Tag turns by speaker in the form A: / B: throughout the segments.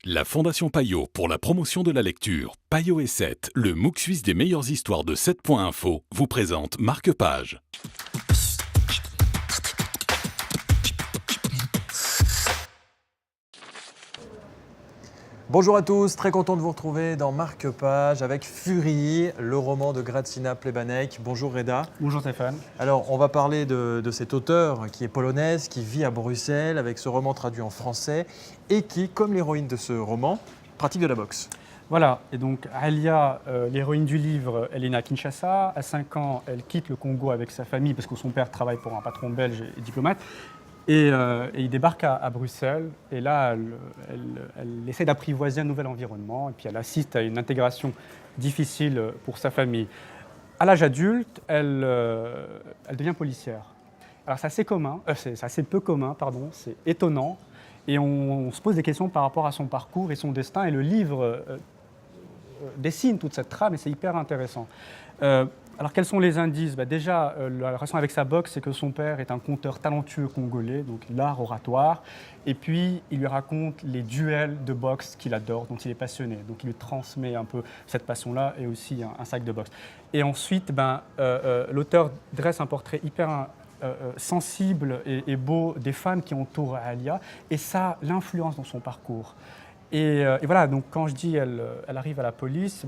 A: La Fondation Payot pour la promotion de la lecture, Payot et 7, le MOOC suisse des meilleures histoires de 7.info, vous présente Marque-Page.
B: Bonjour à tous, très content de vous retrouver dans Marque-Page avec Furie, le roman de Grażyna Plebanek. Bonjour Reda.
C: Bonjour Stéphane.
B: Alors on va parler de cette auteure qui est polonaise, qui vit à Bruxelles avec ce roman traduit en français et qui, comme l'héroïne de ce roman, pratique de la boxe.
C: Voilà, et donc Alia, l'héroïne du livre, elle est née à Kinshasa. À 5 ans, elle quitte le Congo avec sa famille parce que son père travaille pour un patron belge et diplomate. Et il débarque à Bruxelles et là, elle essaie d'apprivoiser un nouvel environnement et puis elle assiste à une intégration difficile pour sa famille. À l'âge adulte, elle devient policière. Alors c'est assez commun, c'est assez peu commun, pardon, c'est étonnant et on se pose des questions par rapport à son parcours et son destin et le livre dessine toute cette trame et c'est hyper intéressant. Alors quels sont les indices? Déjà, la relation avec sa boxe, c'est que son père est un conteur talentueux congolais, donc l'art oratoire, et puis il lui raconte les duels de boxe qu'il adore, dont il est passionné, donc il lui transmet un peu cette passion-là et aussi un sac de boxe. Et ensuite, l'auteur dresse un portrait hyper sensible et beau des femmes qui entourent Alia, et ça l'influence dans son parcours. Et voilà, donc quand je dis elle arrive à la police,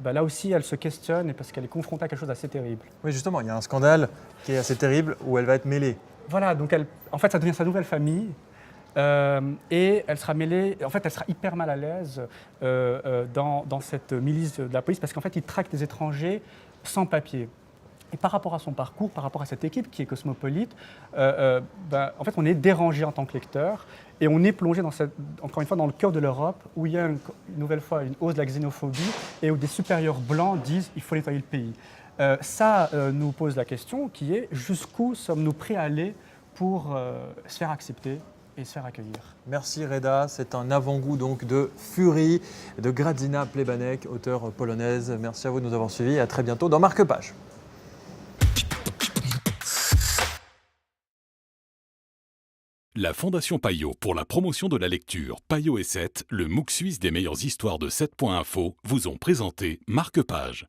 C: là aussi elle se questionne parce qu'elle est confrontée à quelque chose d'assez terrible.
B: Oui justement, il y a un scandale qui est assez terrible où elle va être mêlée.
C: Voilà, donc en fait ça devient sa nouvelle famille et elle sera mêlée, en fait elle sera hyper mal à l'aise dans cette milice de la police parce qu'en fait ils traquent des étrangers sans papier. Et par rapport à son parcours, par rapport à cette équipe qui est cosmopolite, en fait, on est dérangé en tant que lecteur et on est plongé, encore une fois, dans le cœur de l'Europe où il y a une nouvelle fois une hausse de la xénophobie et où des supérieurs blancs disent qu'il faut nettoyer le pays. Ça nous pose la question qui est jusqu'où sommes-nous prêts à aller pour se faire accepter et se faire accueillir.
B: Merci Reda, c'est un avant-goût donc de Furie de Grażyna Plebanek, auteure polonaise. Merci à vous de nous avoir suivis et à très bientôt dans Marque-Page.
A: La Fondation Payot pour la promotion de la lecture, Payot et 7, le MOOC suisse des meilleures histoires de 7.info, vous ont présenté Marque-Page.